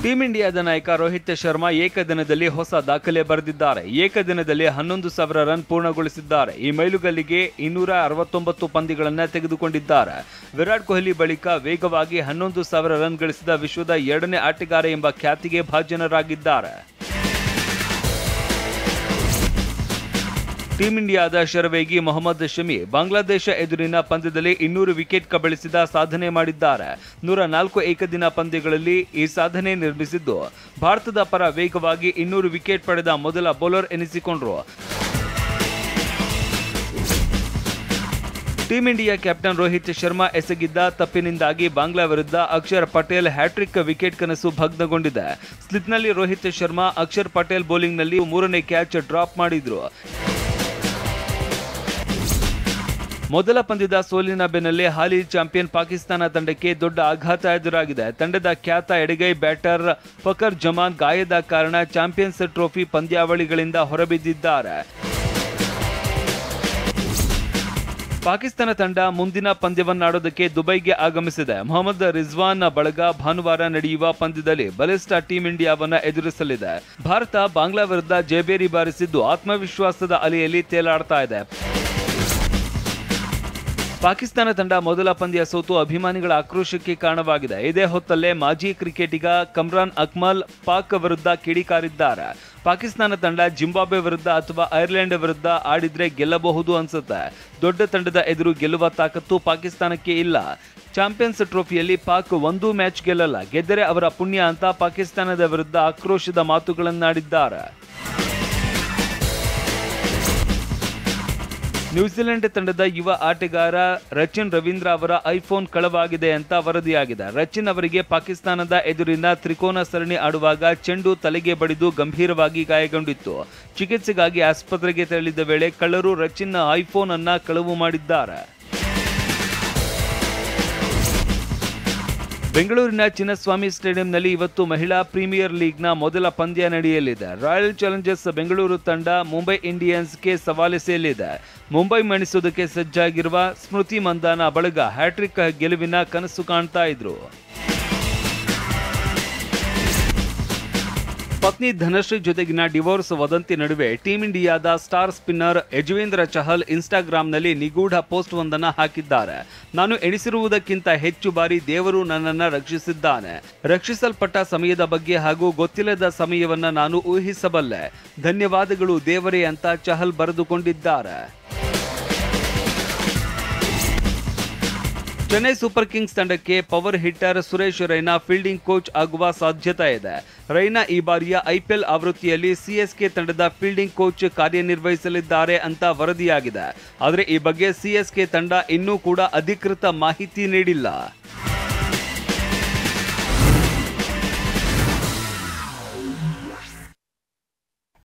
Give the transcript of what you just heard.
Team ಇಂಡಿಯಾದ ನಾಯಕ ರೋಹಿತ್ ಶರ್ಮಾ ಏಕದಿನದಲ್ಲಿ ಹೊಸ ದಾಖಲೆ ಬರೆದಿದ್ದಾರೆ. ಏಕದಿನದಲ್ಲಿ 11,000 ರನ್ ಪೂರ್ಣಗೊಳಿಸಿದ್ದಾರೆ. ಈ ಮೈಲುಗಲ್ಲಿಗೆ 269 ಪಂದ್ಯಗಳನ್ನು ತೆಗೆದುಕೊಂಡಿದ್ದಾರೆ. ವಿರಾಟ್ ಕೊಹ್ಲಿ ಬಳಿಕ ವೇಗವಾಗಿ 11,000 ರನ್ ಗಳಿಸಿದ ವಿಶ್ವದ 2ನೇ ಆಟಗಾರ ಎಂಬ ಖ್ಯಾತಿಗೆ ಭಾಜನರಾಗಿದ್ದಾರೆ. ಟೀಂ ಇಂಡಿಯಾದ ಶರವೇಗಿ ಮೊಹಮ್ಮದ್ ಶಮಿ ಬಾಂಗ್ಲಾದೇಶ ಎದುರಿನ ಪಂದ್ಯದಲ್ಲಿ 200 ವಿಕೆಟ್ ಕಬಳಿಸಿದ ಸಾಧನೆ ಮಾಡಿದ್ದಾರೆ. 104 ಏಕದಿನ ಪಂದ್ಯಗಳಲ್ಲಿ ಈ ಸಾಧನೆ ನಿರ್ಮಿಸಿದ್ದು ಭಾರತದ ಪರ ವೇಗವಾಗಿ 200 ವಿಕೆಟ್ ಪಡೆದ ಮೊದಲ ಬೌಲರ್ ಎನಿಸಿಕೊಂಡರು. Team India captain Rohit Sharma ಎಸಗಿದ್ದ ತಪ್ಪಿನಿಂದಾಗಿ ಬಾಂಗ್ಲಾ ವಿರುದ್ಧ ಅಕ್ಷರ್ ಪಟೇಲ್ ಹ್ಯಾಟ್ರಿಕ್ ವಿಕೆಟ್ ಕನಸು ಭಗ್ನಗೊಂಡಿದೆ. ಸ್ಲಿಪ್ನಲ್ಲಿ ರೋಹಿತ್ ಶರ್ಮಾ ಅಕ್ಷರ್ ಪಟೇಲ್ ಬೌಲಿಂಗ್ನಲ್ಲಿ 3ನೇ ಕ್ಯಾಚ್ ಡ್ರಾಪ್ ಮಾಡಿದ್ರು. ಮೊದಲ ಪಂದ್ಯದ ಸೋಲಿನ ಬೆನ್ನಲ್ಲೇ ಹಾಲಿ ಚಾಂಪಿಯನ್ ಪಾಕಿಸ್ತಾನ ತಂಡಕ್ಕೆ ದೊಡ್ಡ ಆಘಾತ ಎದುರಾಗಿದೆ. ತಂಡದ ಖ್ಯಾತ ಎಡಗೈ ಬ್ಯಾಟರ್ ಫಕರ್ ಜಮಾನ್ ಗಾಯದ ಕಾರಣ ಚಾಂಪಿಯನ್ಸ್ ಟ್ರೋಫಿ ಪಂದ್ಯಾವಳಿಗಳಿಂದ ಹೊರಬಿದ್ದಿದ್ದಾರೆ. ಪಾಕಿಸ್ತಾನ ತಂಡ ಮುಂದಿನ ಪಂದ್ಯವನ್ನಾಡೋದಕ್ಕೆ ದುಬೈಗೆ ಆಗಮಿಸಿದೆ. ಮೊಹಮ್ಮದ್ ರಿಜ್ವಾನ್ ಬಳಗ ಭಾನುವಾರ ನಡೆಯುವ ಪಂದ್ಯದಲ್ಲಿ ಬಲಿಷ್ಠ ಟೀಂ ಇಂಡಿಯಾವನ್ನ ಎದುರಿಸಲಿದೆ. ಭಾರತ ಬಾಂಗ್ಲಾ ವಿರುದ್ಧ ಜಯಬೇರಿ ಬಾರಿಸಿದ್ದು ಆತ್ಮವಿಶ್ವಾಸದ ಅಲೆಯಲ್ಲಿ ತೇಲಾಡ್ತಾ ಇದೆ. ಪಾಕಿಸ್ತಾನ ತಂಡ ಮೊದಲ ಪಂದ್ಯ ಸೋತು ಅಭಿಮಾನಿಗಳ ಆಕ್ರೋಶಕ್ಕೆ ಕಾರಣವಾಗಿದೆ. ಇದೇ ಹೊತ್ತಲ್ಲೇ ಮಾಜಿ ಕ್ರಿಕೆಟಿಗ ಕಮ್ರಾನ್ ಅಕ್ಮಲ್ ಪಾಕ್ ವಿರುದ್ಧ ಕಿಡಿಕಾರಿದ್ದಾರೆ. ಪಾಕಿಸ್ತಾನ ತಂಡ ಜಿಂಬಾಬ್ವೆ ವಿರುದ್ಧ ಅಥವಾ ಐರ್ಲೆಂಡ್ ವಿರುದ್ಧ ಆಡಿದ್ರೆ ಗೆಲ್ಲಬಹುದು ಅನ್ಸುತ್ತೆ. ದೊಡ್ಡ ತಂಡದ ಎದುರು ಗೆಲ್ಲುವ ತಾಕತ್ತು ಪಾಕಿಸ್ತಾನಕ್ಕೆ ಇಲ್ಲ. ಚಾಂಪಿಯನ್ಸ್ ಟ್ರೋಫಿಯಲ್ಲಿ ಪಾಕ್ ಒಂದೂ ಮ್ಯಾಚ್ ಗೆಲ್ಲಲ್ಲ, ಗೆದ್ದರೆ ಅವರ ಪುಣ್ಯ ಅಂತ ಪಾಕಿಸ್ತಾನದ ವಿರುದ್ಧ ಆಕ್ರೋಶದ ಮಾತುಗಳನ್ನಾಡಿದ್ದಾರೆ. ನ್ಯೂಜಿಲೆಂಡ್ ತಂಡದ ಯುವ ಆಟಗಾರ ರಚಿನ್ ರವೀಂದ್ರ ಅವರ ಐಫೋನ್ ಕಳವಾಗಿದೆ ಅಂತ ವರದಿಯಾಗಿದೆ. ರಚಿನ್ ಅವರಿಗೆ ಪಾಕಿಸ್ತಾನದ ಎದುರಿನ ತ್ರಿಕೋನ ಸರಣಿ ಆಡುವಾಗ ಚೆಂಡು ತಲೆಗೆ ಬಡಿದು ಗಂಭೀರವಾಗಿ ಗಾಯಗೊಂಡಿತ್ತು. ಚಿಕಿತ್ಸೆಗಾಗಿ ಆಸ್ಪತ್ರೆಗೆ ತೆರಳಿದ ವೇಳೆ ಕಳ್ಳರು ರಚಿನ್ ಐಫೋನ್ ಅನ್ನ ಕಳವು ಮಾಡಿದ್ದಾರೆ. ಬೆಂಗಳೂರಿನ ಚಿನ್ನಸ್ವಾಮಿ ಸ್ಟೇಡಿಯಂನಲ್ಲಿ ಇವತ್ತು ಮಹಿಳಾ ಪ್ರೀಮಿಯರ್ ಲೀಗ್ನ ಮೊದಲ ಪಂದ್ಯ ನಡೆಯಲಿದೆ. ರಾಯಲ್ ಚಾಲೆಂಜರ್ಸ್ ಬೆಂಗಳೂರು ತಂಡ ಮುಂಬೈ ಇಂಡಿಯನ್ಸ್ಗೆ ಸವಾಲೆಸೆಯಲಿದೆ. ಮುಂಬೈ ಮಣಿಸೋದಕ್ಕೆ ಸಜ್ಜಾಗಿರುವ ಸ್ಮೃತಿ ಮಂದಾನ ಬಳಗ ಹ್ಯಾಟ್ರಿಕ್ ಗೆಲುವಿನ ಕನಸು ಕಾಣ್ತಾ ಇದ್ರು. ಪತ್ನಿ ಧನಶ್ರೀ ಜೊತೆಗಿನ ಡಿವೋರ್ಸ್ ವದಂತಿ ನಡುವೆ ಟೀಂ ಇಂಡಿಯಾದ ಸ್ಟಾರ್ ಸ್ಪಿನ್ನರ್ ಯಜುವೇಂದ್ರ ಚಹಲ್ ಇನ್ಸ್ಟಾಗ್ರಾಂನಲ್ಲಿ ನಿಗೂಢ ಪೋಸ್ಟ್ ಒಂದನ್ನು ಹಾಕಿದ್ದಾರೆ. ನಾನು ಎಣಿಸಿರುವುದಕ್ಕಿಂತ ಹೆಚ್ಚು ಬಾರಿ ದೇವರು ನನ್ನನ್ನು ರಕ್ಷಿಸಿದ್ದಾನೆ. ರಕ್ಷಿಸಲ್ಪಟ್ಟ ಸಮಯದ ಬಗ್ಗೆ ಹಾಗೂ ಗೊತ್ತಿಲ್ಲದ ಸಮಯವನ್ನ ನಾನು ಊಹಿಸಬಲ್ಲೆ. ಧನ್ಯವಾದಗಳು ದೇವರೇ ಅಂತ ಚಹಲ್ ಬರೆದುಕೊಂಡಿದ್ದಾರೆ. ಚೆನ್ನೈ ಸೂಪರ್ ಕಿಂಗ್ಸ್ ತಂಡಕ್ಕೆ power hitter Suresh Raina fielding coach ಆಗುವ ಸಾಧ್ಯತೆ ಇದೆ. ರೈನಾ ಈ ಬಾರಿಯ ಐಪಿಎಲ್ ಆವೃತ್ತಿಯಲ್ಲಿ ಸಿಎಸ್ಕೆ ತಂಡದ ಫೀಲ್ಡಿಂಗ್ ಕೋಚ್ ಕಾರ್ಯನಿರ್ವಹಿಸಲಿದ್ದಾರೆ ಅಂತ ವರದಿಯಾಗಿದೆ. ಆದರೆ ಈ ಬಗ್ಗೆ ಸಿಎಸ್ಕೆ ತಂಡ ಇನ್ನೂ ಕೂಡ ಅಧಿಕೃತ ಮಾಹಿತಿ ನೀಡಿಲ್ಲ.